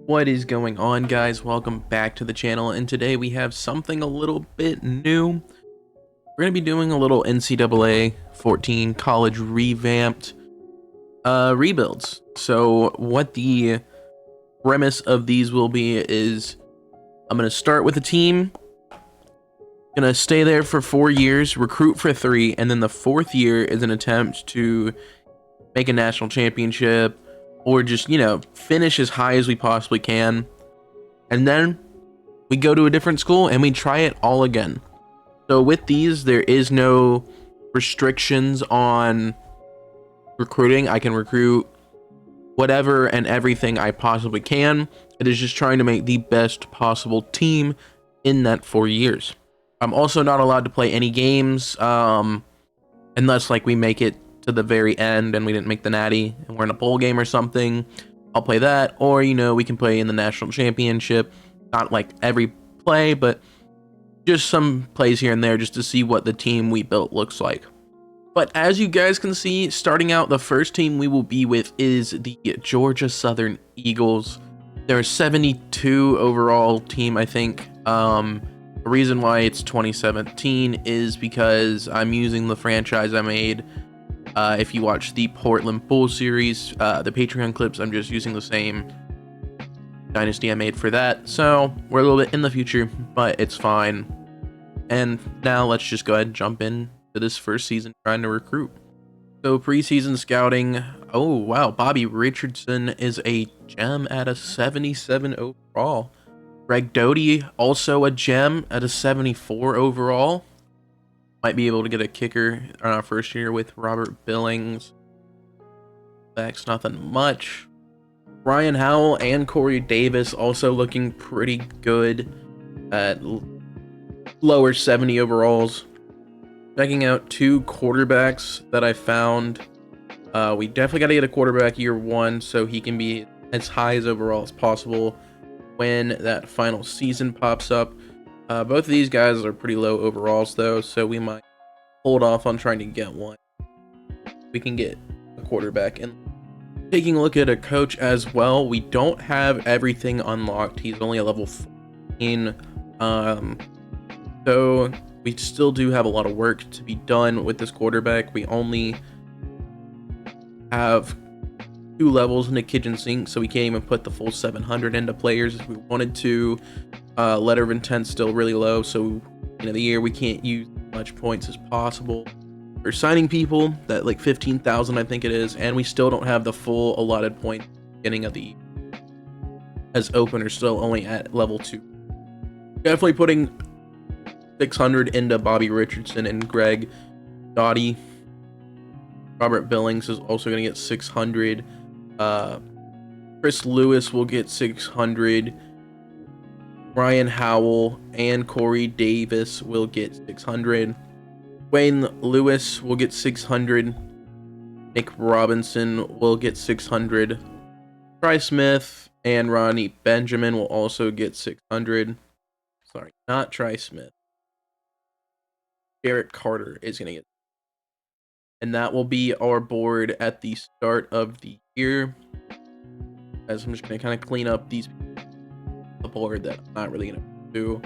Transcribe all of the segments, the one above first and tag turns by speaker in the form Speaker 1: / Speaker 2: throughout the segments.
Speaker 1: What is going on, guys? Welcome back to the channel, and today we have something a little bit new. We're going to be doing a little NCAA 14 college revamped rebuilds. So what the premise of these will be is I'm going to start with a team, going to stay there for 4 years, recruit for 3, and then the 4th year is an attempt to make a national championship, or just, finish as high as we possibly can. And then we go to a different school and we try it all again. So with these, there is no restrictions on recruiting. I can recruit whatever and everything I possibly can. It is just trying to make the best possible team in that 4 years. I'm also not allowed to play any games unless we make it to the very end and we didn't make the natty and we're in a bowl game or something. I'll play that, or we can play in the national championship. Not like every play, but just some plays here and there just to see what the team we built looks like. But as you guys can see, starting out, the first team we will be with is the Georgia Southern Eagles. They're a 72 overall team, I think. The reason why it's 2017 is because I'm using the franchise I made. If you watch the Portland Bull series, the Patreon clips, I'm just using the same dynasty I made for that. So we're a little bit in the future, but it's fine. And now let's just go ahead and jump in to this first season trying to recruit. So preseason scouting. Oh wow, Bobby Richardson is a gem at a 77 overall. Greg Doty also a gem at a 74 overall. Might be able to get a kicker on our first year with Robert Billings. That's nothing much. Ryan Howell and Corey Davis also looking pretty good at lower 70 overalls. Checking out 2 quarterbacks that I found. We definitely got to get a quarterback year 1 so he can be as high as overall as possible when that final season pops up. Both of these guys are pretty low overalls though, so we might hold off on trying to get one. We can get a quarterback. And taking a look at a coach as well, we don't have everything unlocked. He's only a level 14. So we still do have a lot of work to be done with this quarterback. We only have 2 levels in the kitchen sink, so we can't even put the full 700 into players if we wanted to. Letter of intent still really low, so the year we can't use as much points as possible. We're signing people that 15,000 I think it is, and we still don't have the full allotted point beginning of the year, as open are still only at level 2. Definitely putting 600 into Bobby Richardson and Greg Doty. Robert Billings is also going to get 600. Chris Lewis will get 600. Ryan Howell and Corey Davis will get 600. Wayne Lewis will get 600. Nick Robinson will get 600. Try Smith and Ronnie Benjamin will also get 600. Sorry, not Try Smith. Jarrett Carter is going to get. And that will be our board at the start of the year. As I'm just going to kind of clean up the board that I'm not really going to do.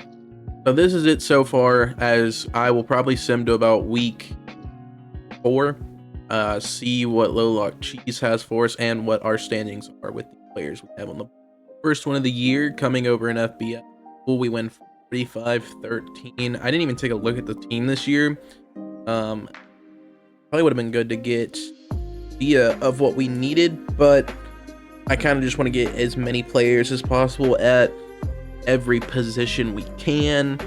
Speaker 1: So this is it so far, as I will probably sim to about week 4. See what Low Lock Cheese has for us and what our standings are with the players we have on the first one of the year coming over in FBS. We win 45-13. I didn't even take a look at the team this year. Probably would have been good to get idea of what we needed, but I kind of just want to get as many players as possible at every position we can.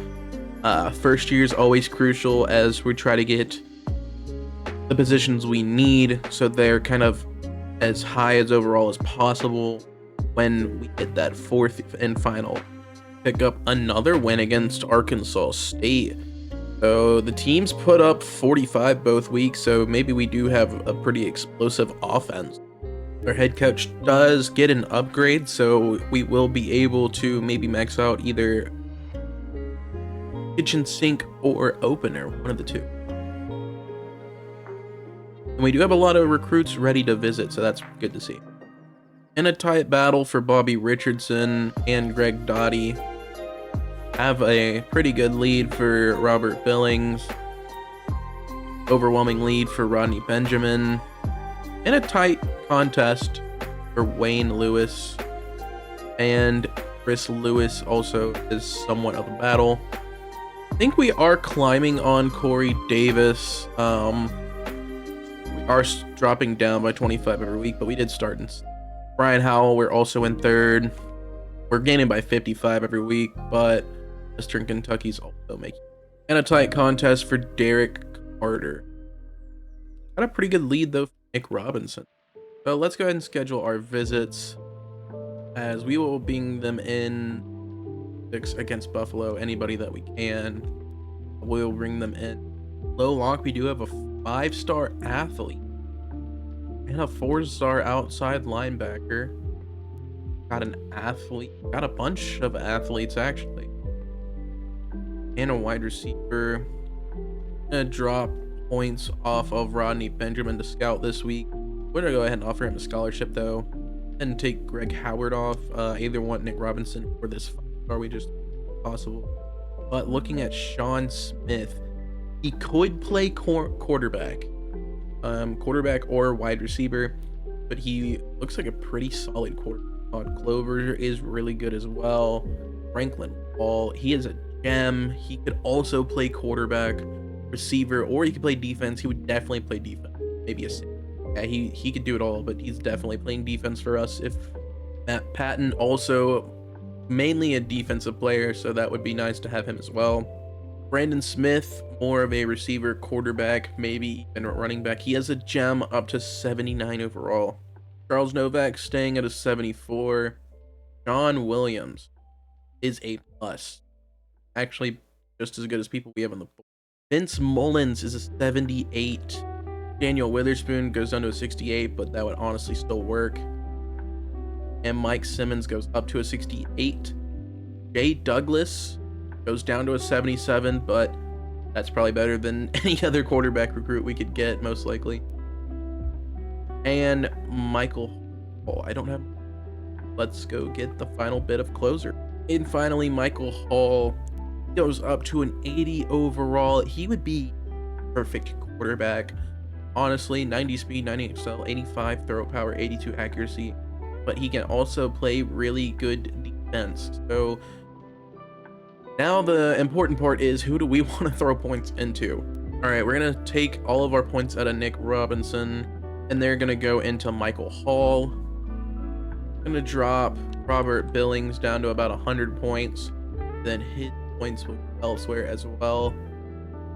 Speaker 1: First year is always crucial as we try to get the positions we need so they're kind of as high as overall as possible when we hit that 4th and final. Pick up another win against Arkansas State. So the teams put up 45 both weeks, so maybe we do have a pretty explosive offense. Our head coach does get an upgrade, so we will be able to maybe max out either kitchen sink or opener, one of the two. And we do have a lot of recruits ready to visit, so that's good to see. In a tight battle for Bobby Richardson and Greg Doughty. Have a pretty good lead for Robert Billings. Overwhelming lead for Rodney Benjamin. In a tight contest for Wayne Lewis. And Chris Lewis also is somewhat of a battle. I think we are climbing on Corey Davis. We are dropping down by 25 every week, but we did start in Brian Howell. We're also in third. We're gaining by 55 every week, but Western Kentucky's also making. And a tight contest for Derek Carter. Got a pretty good lead though for Nick Robinson. So let's go ahead and schedule our visits, as we will bring them in against Buffalo. Anybody that we can, we'll bring them in. Low lock, we do have a 5-star athlete and a 4-star outside linebacker. Got an athlete, got a bunch of athletes actually, and a wide receiver. Gonna drop points off of Rodney Benjamin to scout this week. We're gonna go ahead and offer him a scholarship though, and take Greg Howard off. Either want Nick Robinson or this 5-star, we just possible. But looking at Sean Smith, he could play quarterback or wide receiver, but he looks like a pretty solid quarterback. Todd Clover is really good as well. Franklin Ball, he is a gem. He could also play quarterback, receiver, or he could play defense. He would definitely play defense. Maybe a safety. Yeah, he could do it all, but he's definitely playing defense for us. If Matt Patton, also mainly a defensive player, so that would be nice to have him as well. Brandon Smith, more of a receiver, quarterback, maybe even running back. He has a gem up to 79 overall. Charles Novak staying at a 74. John Williams is a plus. Actually, just as good as people we have on the board. Vince Mullins is a 78. Daniel Witherspoon goes down to a 68, but that would honestly still work. And Mike Simmons goes up to a 68. Jay Douglas goes down to a 77, but that's probably better than any other quarterback recruit we could get, most likely. And Michael Hall, I don't have. Let's go get the final bit of closer. And finally, Michael Hall goes up to an 80 overall. He would be perfect quarterback. Honestly, 90 speed, 90 excel, 85 throw power, 82 accuracy. But he can also play really good defense. So now the important part is, who do we want to throw points into? All right, we're going to take all of our points out of Nick Robinson, and they're going to go into Michael Hall. Going to drop Robert Billings down to about 100 points. Then his points will go elsewhere as well.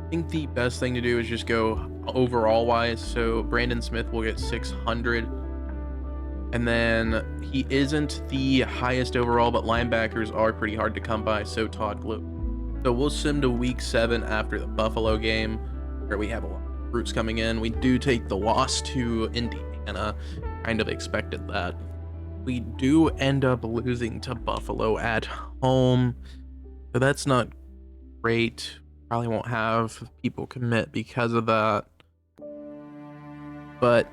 Speaker 1: I think the best thing to do is just go overall wise. So Brandon Smith will get 600. And then he isn't the highest overall, but linebackers are pretty hard to come by. So Todd Glover. So we'll sim to week 7 after the Buffalo game, where we have a lot of recruits coming in. We do take the loss to Indiana. Kind of expected that. We do end up losing to Buffalo at home, so that's not great. Probably won't have people commit because of that, but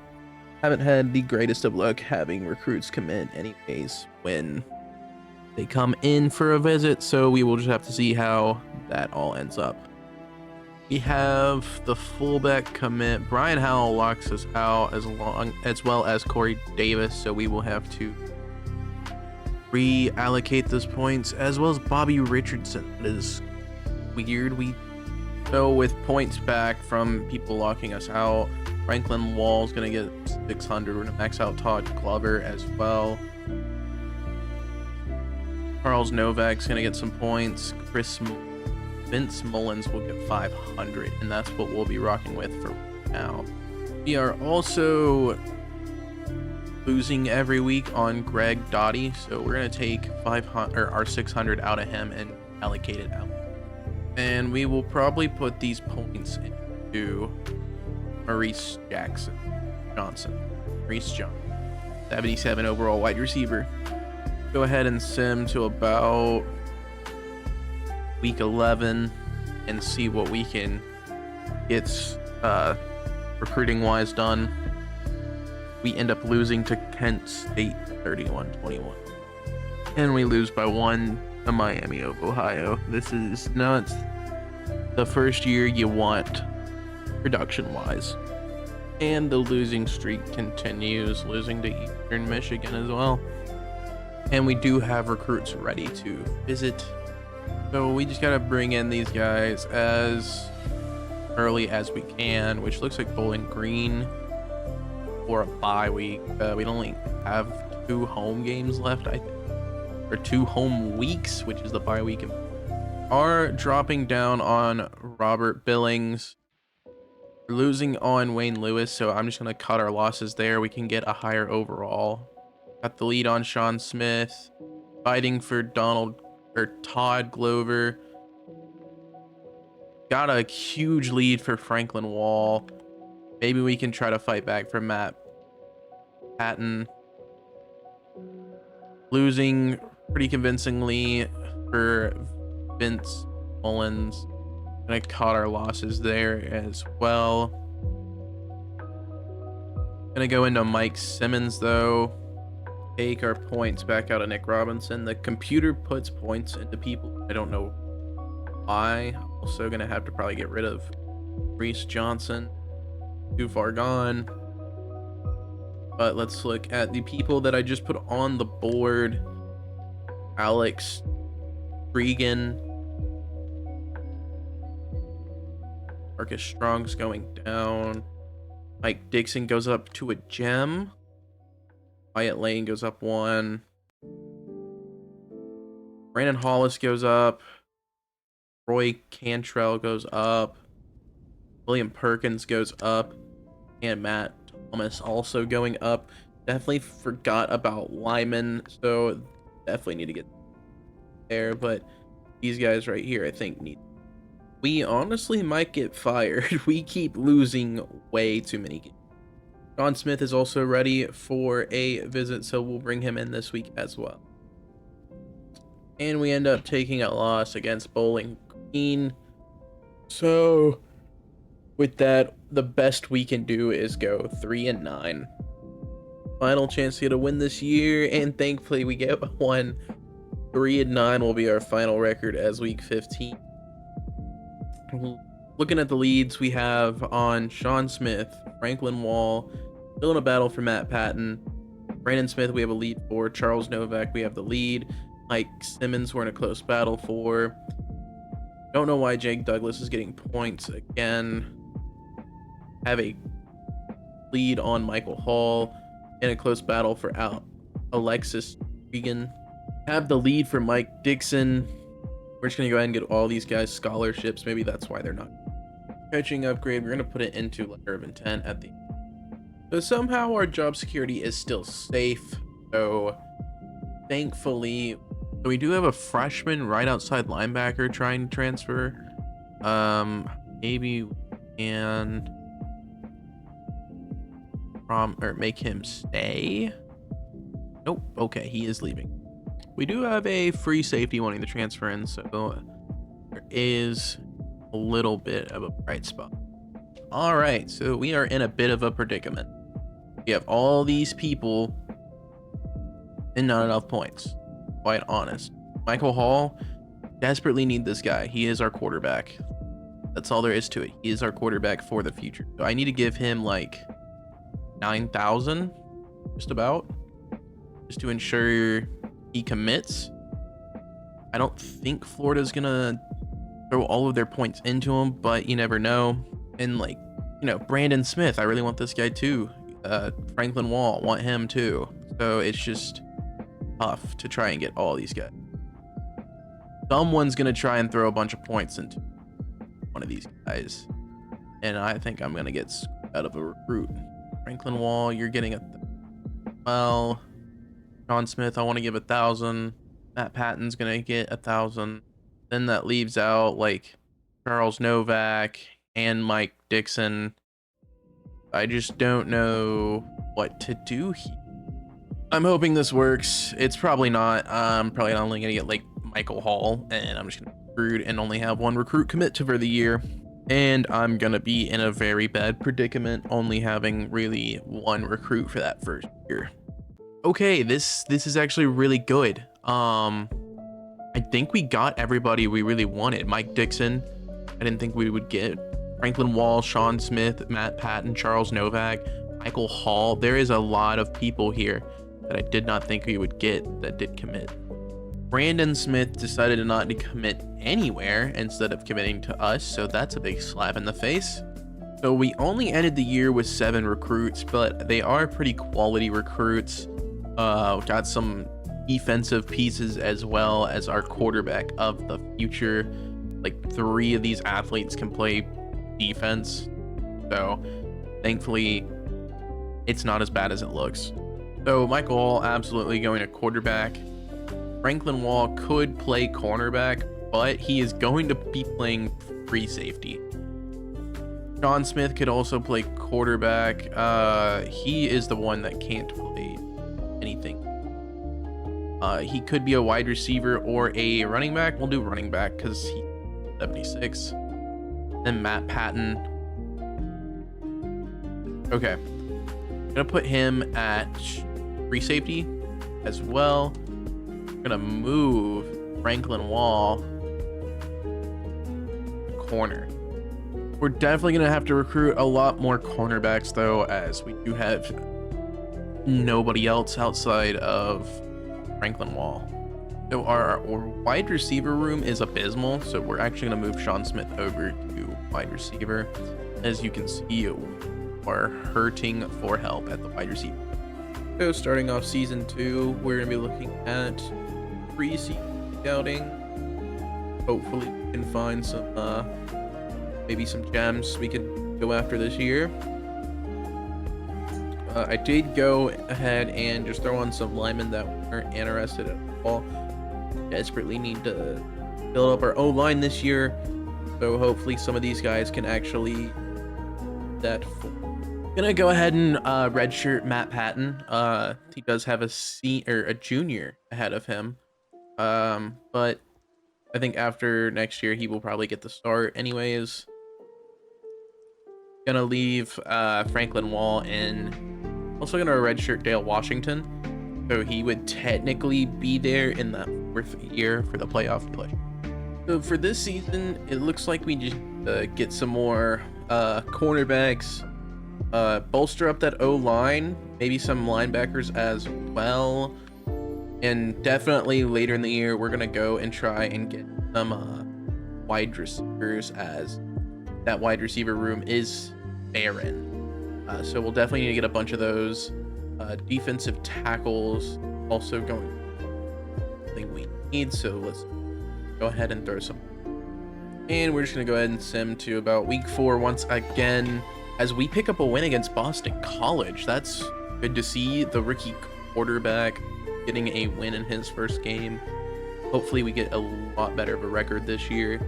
Speaker 1: haven't had the greatest of luck having recruits commit anyways when they come in for a visit, so we will just have to see how that all ends up. We have the fullback commit. Brian Howell locks us out, as well as Corey Davis, so we will have to reallocate those points, as well as Bobby Richardson. It is weird. So with points back from people locking us out, Franklin Wall's gonna get 600. We're gonna max out Todd Glover as well. Charles Novak's gonna get some points. Vince Mullins will get 500, and that's what we'll be rocking with for now. We are also losing every week on Greg Doughty, so we're gonna take 500 or our 600 out of him and allocate it out. And we will probably put these points into Maurice Johnson, 77 overall wide receiver. Go ahead and sim to about week 11 and see what we can get recruiting wise done. we end up losing to Kent State 31-21. And we lose by 1 to Miami of Ohio. This is nuts. The first year you want production-wise. And the losing streak continues, losing to Eastern Michigan as well. And we do have recruits ready to visit. So we just gotta bring in these guys as early as we can, which looks like Bowling Green for a bye week. We only have 2 home games left, I think, or 2 home weeks, which is the bye week. Are dropping down on Robert Billings. We're losing on Wayne Lewis, so I'm just gonna cut our losses there. We can get a higher overall. Got the lead on Sean Smith, fighting for Todd Glover. Got a huge lead for Franklin Wall. Maybe we can try to fight back for Matt Patton. Losing pretty convincingly for Vince Mullins. Gonna cut our losses there as well. Gonna go into Mike Simmons though. Take our points back out of Nick Robinson. The computer puts points into people. I don't know why. Also gonna have to probably get rid of Reese Johnson. Too far gone. But let's look at the people that I just put on the board. Alex Regan. Marcus Strong's going down. Mike Dixon goes up to a gem. Wyatt Lane goes up 1. Brandon Hollis goes up. Roy Cantrell goes up. William Perkins goes up. And Matt Thomas also going up. Definitely forgot about Lyman, so definitely need to get there. But these guys right here, I think, need. We honestly might get fired. We keep losing way too many games. John Smith is also ready for a visit, so we'll bring him in this week as well. And we end up taking a loss against Bowling Green. So with that, the best we can do is go 3-9. Final chance to get a win this year, and thankfully we get one. 3-9 will be our final record as week 15. Looking at the leads we have on Sean Smith, Franklin Wall, still in a battle for Matt Patton. Brandon Smith we have a lead for. Charles Novak we have the lead. Mike Simmons we're in a close battle for. Don't know why Jake Douglas is getting points again. Have a lead on Michael Hall. In a close battle for Alexis Regan. Have the lead for Mike Dixon. We're just going to go ahead and get all these guys scholarships. Maybe that's why they're not coaching upgrade. We're going to put it into letter of intent at the end. So somehow our job security is still safe. So thankfully, we do have a freshman right outside linebacker trying to transfer. Maybe we can make him stay. Nope. Okay, he is leaving. We do have a free safety wanting to transfer in, so there is a little bit of a bright spot. All right, so we are in a bit of a predicament. We have all these people and not enough points. Quite honest. Michael Hall, desperately need this guy. He is our quarterback. That's all there is to it. He is our quarterback for the future. So I need to give him like 9,000, just about, just to ensure he commits. I don't think Florida's gonna throw all of their points into him, but you never know. And like, you know, Brandon Smith, I really want this guy too. Franklin Wall, want him too. So it's just tough to try and get all these guys. Someone's gonna try and throw a bunch of points into one of these guys, and I think I'm gonna get out of a recruit. Franklin Wall, you're getting a well. John Smith, I want to give 1,000. Matt Patton's gonna get 1,000. Then that leaves out like Charles Novak and Mike Dixon. I just don't know what to do here. I'm hoping this works. It's probably not. I'm probably only gonna get like Michael Hall, and I'm just gonna recruit and only have one recruit commit to for the year. And I'm gonna be in a very bad predicament, only having really one recruit for that first year. Okay, this is actually really good. I think we got everybody we really wanted. Mike Dixon, I didn't think we would get. Franklin Wall, Sean Smith, Matt Patton, Charles Novak, Michael Hall. There is a lot of people here that I did not think we would get that did commit. Brandon Smith decided not to commit anywhere instead of committing to us, so that's a big slap in the face. So we only ended the year with 7 recruits, but they are pretty quality recruits. Got some defensive pieces as well as our quarterback of the future. Like 3 of these athletes can play defense, so thankfully it's not as bad as it looks. So Michael Hall absolutely going to quarterback. Franklin Wall could play cornerback, but he is going to be playing free safety. Sean Smith could also play quarterback. He is the one that can't play anything. He could be a wide receiver or a running back. We'll do running back because he's 76. Then Matt Patton. Okay. I'm gonna put him at free safety as well. I'm gonna move Franklin Wall to corner. We're definitely gonna have to recruit a lot more cornerbacks though, as we do have nobody else outside of Franklin Wall. So our wide receiver room is abysmal, so we're actually gonna move Sean Smith over to wide receiver. As you can see, we are hurting for help at the wide receiver. So starting off season 2, we're gonna be looking at pre-season scouting. Hopefully we can find some maybe some gems we could go after this year. I did go ahead and just throw on some linemen that weren't interested at all. Desperately need to build up our O-line this year, so hopefully some of these guys can actually that. Gonna go ahead and redshirt Matt Patton. He does have a junior ahead of him, but I think after next year he will probably get the start anyways. Gonna leave Franklin Wall in. Also gonna redshirt Dale Washington, so he would technically be there in the 4th year for the playoff push. So for this season, it looks like we just get some more cornerbacks, bolster up that O-line, maybe some linebackers as well, and definitely later in the year we're gonna go and try and get some wide receivers, as that wide receiver room is barren. So we'll definitely need to get a bunch of those. Defensive tackles also going thing we need, so let's go ahead and throw some. And we're just gonna go ahead and sim to about week 4 once again as we pick up a win against Boston College. That's good to see. The rookie quarterback getting a win in his first game. Hopefully we get a lot better of a record this year.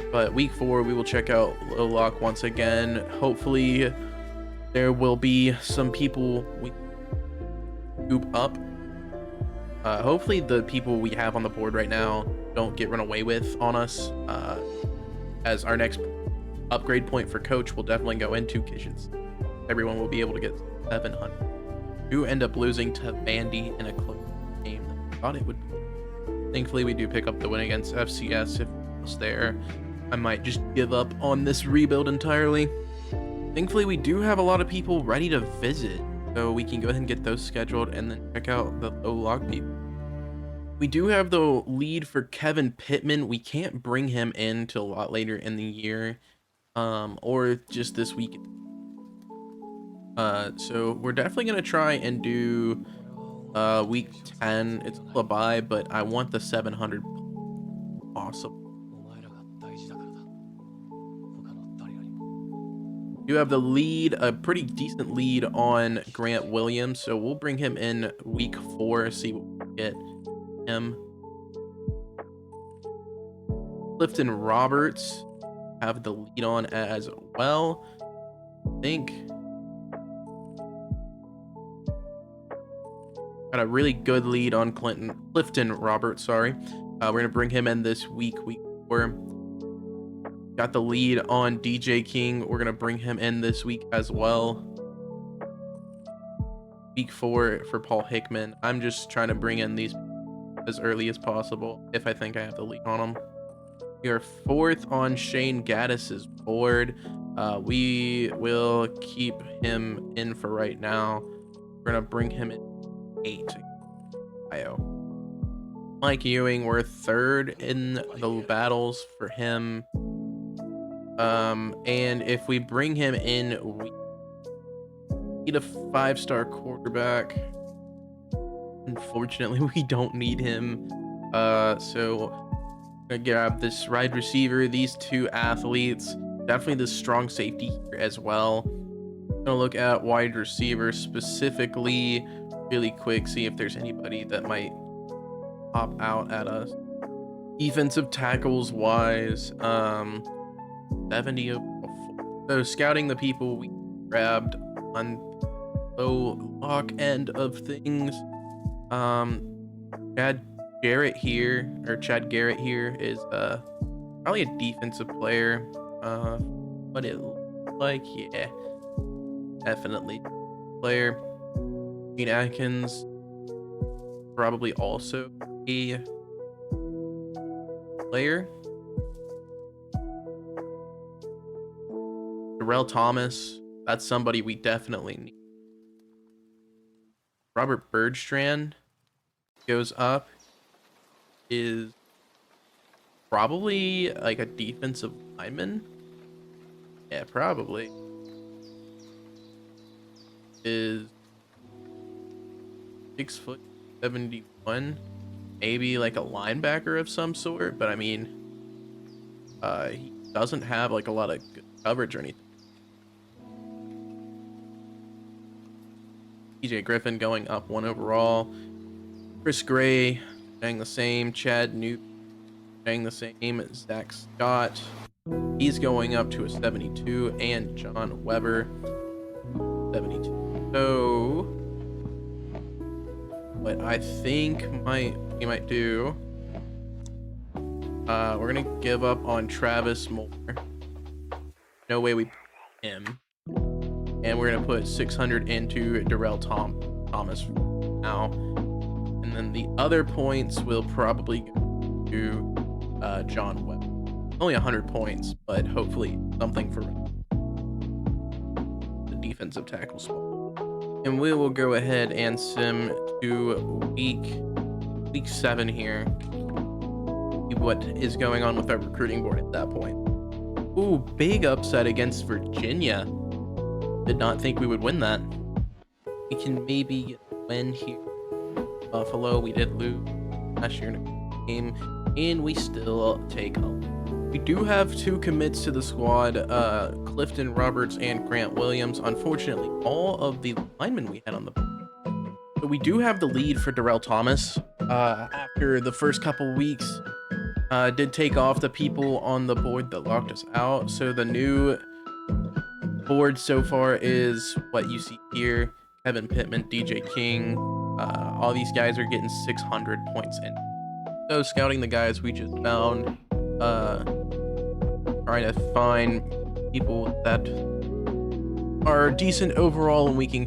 Speaker 1: But week 4 we will check out Low Lock once again. Hopefully there will be some people we scoop up. Hopefully the people we have on the board right now don't get run away with on us, as our next upgrade point for coach will definitely go into kitchens. Everyone will be able to get 700. Do end up losing to Vandy in a close game that I thought it would be. Thankfully we do pick up the win against FCS. If it was there, I might just give up on this rebuild entirely. Thankfully we do have a lot of people ready to visit, so we can go ahead and get those scheduled and then check out the low log people. We do have the lead for Kevin Pittman. We can't bring him in till a lot later in the year, or just this week. So we're definitely gonna try and do week 10. It's a bye, but I want the 700 possible. You have the lead, a pretty decent lead on Grant Williams, so we'll bring him in week 4, see what we get him. Clifton Roberts have the lead on as well. I think got a really good lead on Clifton Roberts, sorry. We're gonna bring him in this week 4. got the lead on DJ King. We're gonna bring him in this week as well. Week 4 for Paul Hickman. I'm just trying to bring in these as early as possible if I think I have the lead on them. We are 4th on Shane Gaddis's board. We will keep him in for right now. We're gonna bring him in 8. Ohio. Mike Ewing, we're 3rd in the battles for him. And if we bring him in, we need a 5-star quarterback. Unfortunately, we don't need him. So I'm gonna grab this wide receiver, these 2 athletes, definitely the strong safety here as well. I'm gonna look at wide receiver specifically really quick, see if there's anybody that might pop out at us. Defensive tackles wise, 70 overall. So scouting the people we grabbed on the lock end of things. Chad Garrett here is probably a defensive player. What it looks like, yeah, definitely player. Gene Atkins probably also a player. Darrell Thomas, that's somebody we definitely need. Robert Bergstrand goes up, is probably like a defensive lineman. Yeah, probably. Is 6'71", maybe like a linebacker of some sort, but I mean, he doesn't have like a lot of good coverage or anything. TJ Griffin going up 1 overall. Chris Gray staying the same. Chad Newt staying the same. Zach Scott, he's going up to a 72, and John Weber 72. So what I think we might do, we're gonna give up on Travis Moore. No way we put him. And we're gonna put 600 into Darrell Thomas now, and then the other points will probably go to John Webb. Only 100 points, but hopefully something for the defensive tackle spot. And we will go ahead and sim to week 7 here. See what is going on with our recruiting board at that point. Ooh, big upset against Virginia. Did not think we would win that. We can maybe win here. Buffalo, we did lose last year in a game, and we still take home. We do have 2 commits to the squad, Clifton Roberts and Grant Williams. Unfortunately, all of the linemen we had on the board. So we do have the lead for Darrell Thomas. After the first couple weeks, did take off the people on the board that locked us out. So the new board so far is what you see here. Kevin Pittman, DJ King, all these guys are getting 600 points in. So scouting the guys we just found, trying to find people that are decent overall and we can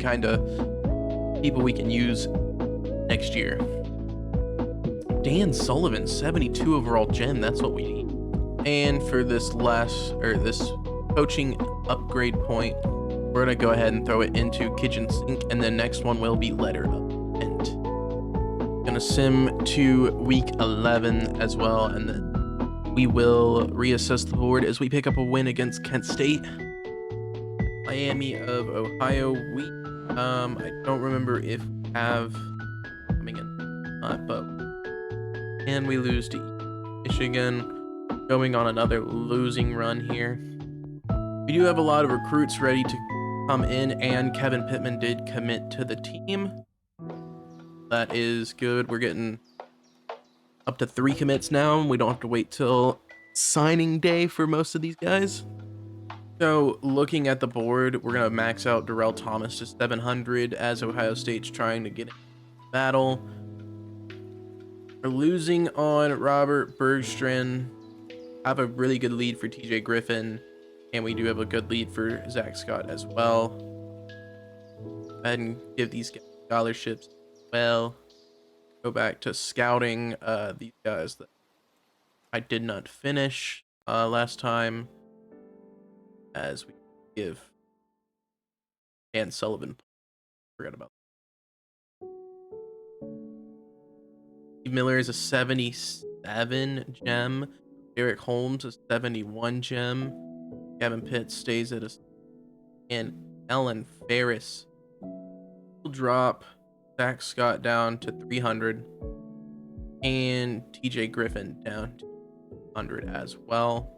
Speaker 1: people we can use next year. Dan Sullivan, 72 overall gem, that's what we need. And for this coaching upgrade point, we're gonna go ahead and throw it into kitchen sink, and the next one will be letter up. And gonna sim to week 11 as well, and then we will reassess the board as we pick up a win against Kent State. Miami of Ohio, I don't remember if we have coming in, but and we lose to Michigan, going on another losing run here. We do have a lot of recruits ready to come in, and Kevin Pittman did commit to the team. That is good. We're getting up to 3 commits now, and we don't have to wait till signing day for most of these guys. So looking at the board, we're going to max out Darrell Thomas to 700 as Ohio State's trying to get in battle. We're losing on Robert Bergstrand have a really good lead for TJ Griffin, and we do have a good lead for Zach Scott as well. Go ahead and give these guys scholarships as well. Go back to scouting these guys that I did not finish last time, as we give Dan Sullivan. Forgot about that. Steve Miller is a 77 gem. Derek Holmes is 71 gem. Gavin Pitts stays at a, and Ellen Ferris will drop Zach Scott down to 300, and TJ Griffin down to 100 as well.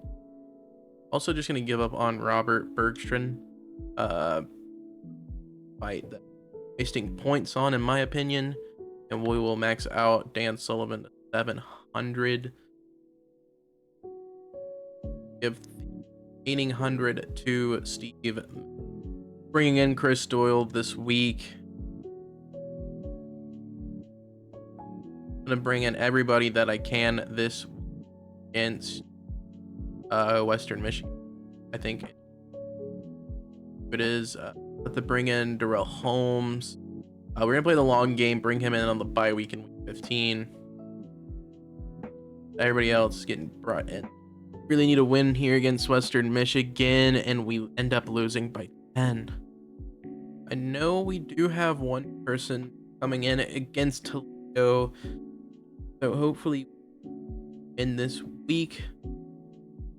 Speaker 1: Also, just gonna give up on Robert Bergstrand. Fight that wasting points on, in my opinion, and we will max out Dan Sullivan to 700. Give the 1800 to Steve. Bringing in Chris Doyle this week. I'm gonna bring in everybody that I can this against Western Michigan. I think it is. To bring in Darrell Holmes. We're gonna play the long game, bring him in on the bye week in week 15. Everybody else is getting brought in. Really need a win here against Western Michigan, and we end up losing by 10. I know we do have one person coming in against Toledo, so hopefully in this week.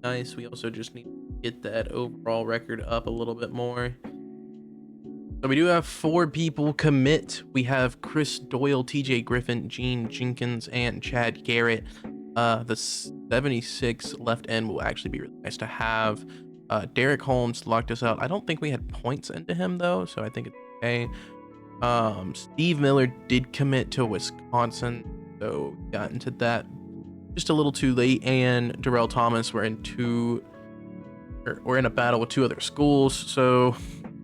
Speaker 1: Nice. We also just need to get that overall record up a little bit more. So we do have 4 people commit. We have Chris Doyle, TJ Griffin, Gene Jenkins, and Chad Garrett. The 76 left end will actually be really nice to have. Derek Holmes locked us out. I don't think we had points into him though, so I think it's okay. Steve Miller did commit to Wisconsin, so we got into that just a little too late. And Darrell Thomas, we're in a battle with 2 other schools, so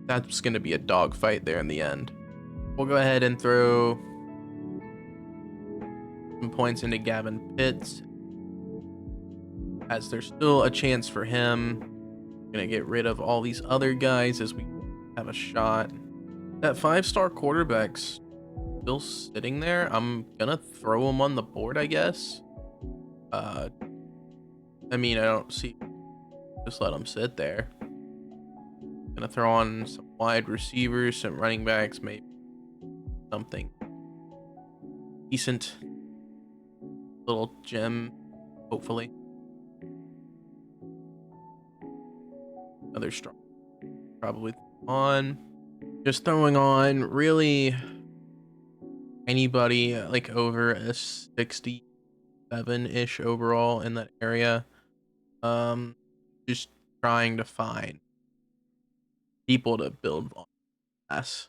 Speaker 1: that's going to be a dogfight there in the end. We'll go ahead and throw some points into Gavin Pitts, as there's still a chance for him. Going to get rid of all these other guys as we have a shot. That 5-star quarterback's still sitting there. I'm going to throw him on the board, I guess. I mean, I don't see. Just let him sit there. Gonna throw on some wide receivers, some running backs, maybe something decent. Little gem, hopefully. Another strong. Probably on. Just throwing on really anybody like over a 67-ish overall in that area. Just trying to find people to build on class.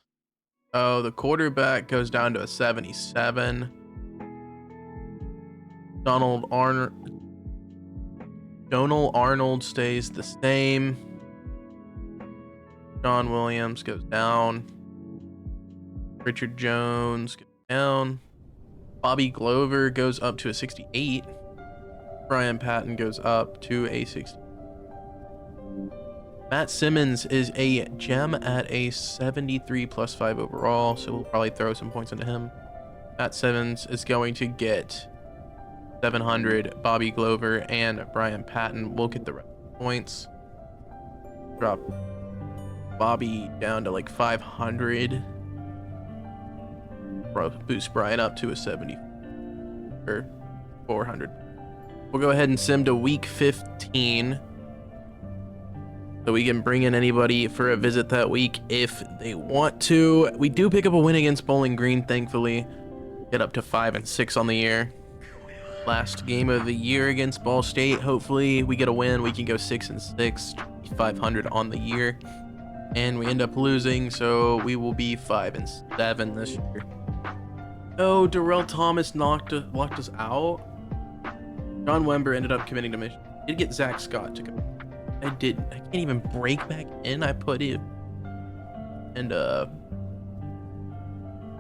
Speaker 1: Oh, the quarterback goes down to a 77. Donald Arnold stays the same. John Williams goes down. Richard Jones goes down. Bobby Glover goes up to a 68. Brian Patton goes up to a 60. Matt Simmons is a gem at a 73 +5 overall, so we'll probably throw some points into him. Matt Simmons is going to get 700. Bobby Glover and Brian Patton will get the rest of the points. Drop Bobby down to like 500. Boost Brian up to a 70 or 400. We'll go ahead and sim to week 15. So we can bring in anybody for a visit that week if they want to. We do pick up a win against Bowling Green, thankfully. Get up to 5-6 on the year. Last game of the year against Ball State. Hopefully we get a win. We can go 6-6, 500 on the year. And we end up losing, so we will be 5-7 this year. Oh, Darrell Thomas locked us out. John Wember ended up committing to Michigan. Did get Zach Scott to go. I can't even break back in. I put it and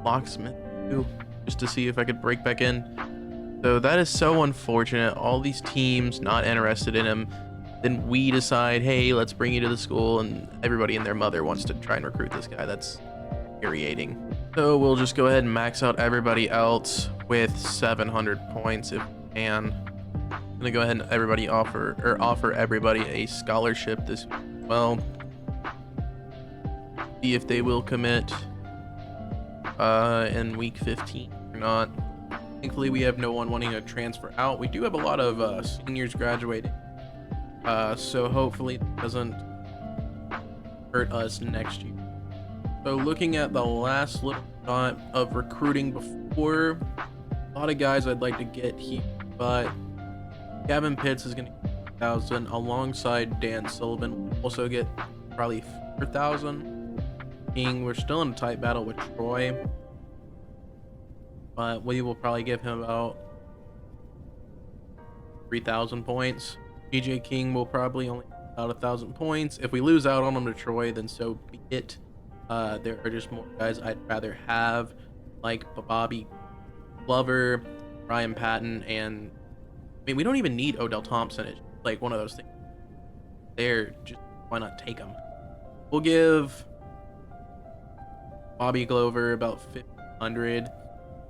Speaker 1: Locksmith too, just to see if I could break back in. So that is so unfortunate. All these teams not interested in him. Then we decide, hey, let's bring you to the school, and everybody and their mother wants to try and recruit this guy. That's infuriating. So we'll just go ahead and max out everybody else with 700 points if we can. I'm gonna go ahead and offer everybody a scholarship this well. See if they will commit in week 15 or not. Thankfully, we have no one wanting to transfer out. We do have a lot of seniors graduating, so hopefully it doesn't hurt us next year. So looking at the last little dot of recruiting before, a lot of guys I'd like to get here, but Gavin Pitts is going to get 1,000 alongside Dan Sullivan. We'll also get probably 4,000. King, we're still in a tight battle with Troy, but we will probably give him about 3,000 points. DJ King will probably only get about 1,000 points. If we lose out on him to Troy, then so be it. There are just more guys I'd rather have, like Bobby Glover, Ryan Patton, and I mean, we don't even need Odell Thompson. It's like one of those things. They're just, why not take them? We'll give Bobby Glover about 1,500.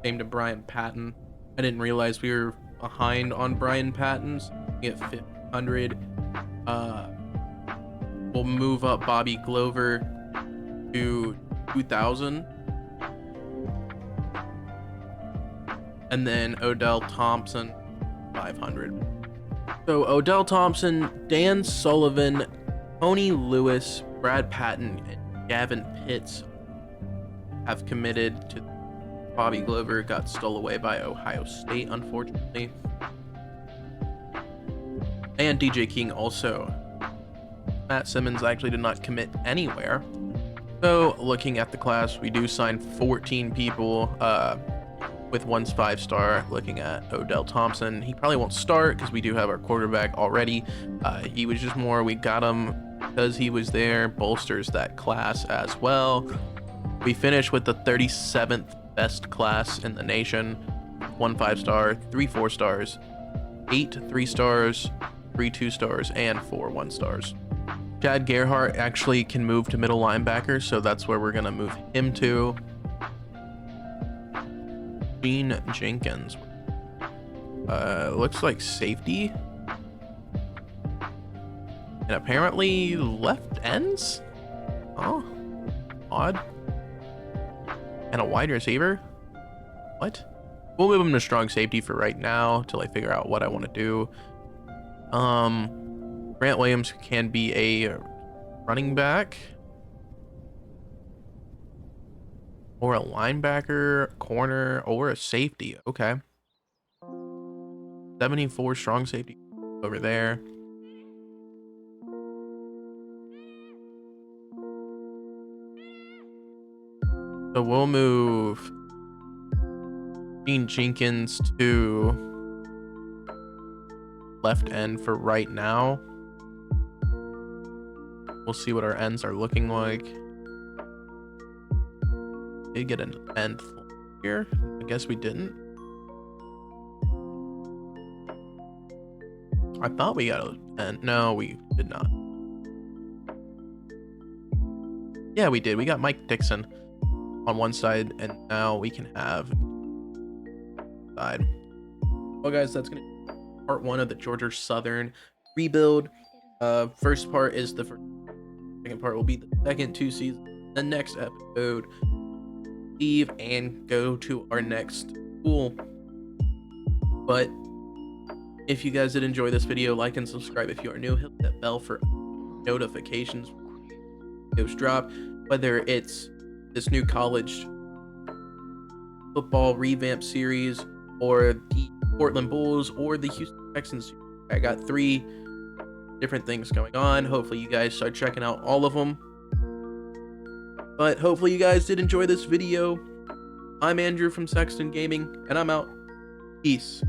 Speaker 1: Same to Brian Patton. I didn't realize we were behind on Brian Patton, so we get 1,500. We'll move up Bobby Glover to 2,000. And then Odell Thompson, 500. So Odell Thompson, Dan Sullivan, Tony Lewis, Brad Patton, and Gavin Pitts have committed to. Bobby Glover got stole away by Ohio State, unfortunately. And DJ King also. Matt Simmons actually did not commit anywhere. So looking at the class, we do sign 14 people with one 5-star. Looking at Odell Thompson, he probably won't start because we do have our quarterback already. He was just more, we got him because he was there, bolsters that class as well. We finished with the 37th best class in the nation. 1 5-star, 3 4-stars, 8 3-stars, 3 2-stars, and 4 1-stars. Chad Gerhardt actually can move to middle linebacker, so that's where we're gonna move him to. Gene Jenkins, looks like safety, and apparently left ends. Oh, odd. And a wide receiver. What? We'll move him to strong safety for right now till I figure out what I want to do. Grant Williams can be a running back or a linebacker, corner, or a safety. Okay. 74 strong safety over there. So we'll move Gene Jenkins to left end for right now. We'll see what our ends are looking like. Did get an end here? I guess we didn't. I thought we got an end. No, we did not. Yeah, we did. We got Mike Dixon on one side, and now we can have side. Well, guys, that's gonna be part 1 of the Georgia Southern rebuild. First part is the first. Second part will be the second 2 seasons. The next episode, leave and go to our next school. But if you guys did enjoy this video, like and subscribe if you are new. Hit that bell for notifications when videos drop, whether it's this new college football revamp series or the Portland Bulls or the Houston Texans. I got 3 different things going on. Hopefully you guys start checking out all of them. But hopefully you guys did enjoy this video. I'm Andrew from Sexton Gaming, and I'm out. Peace.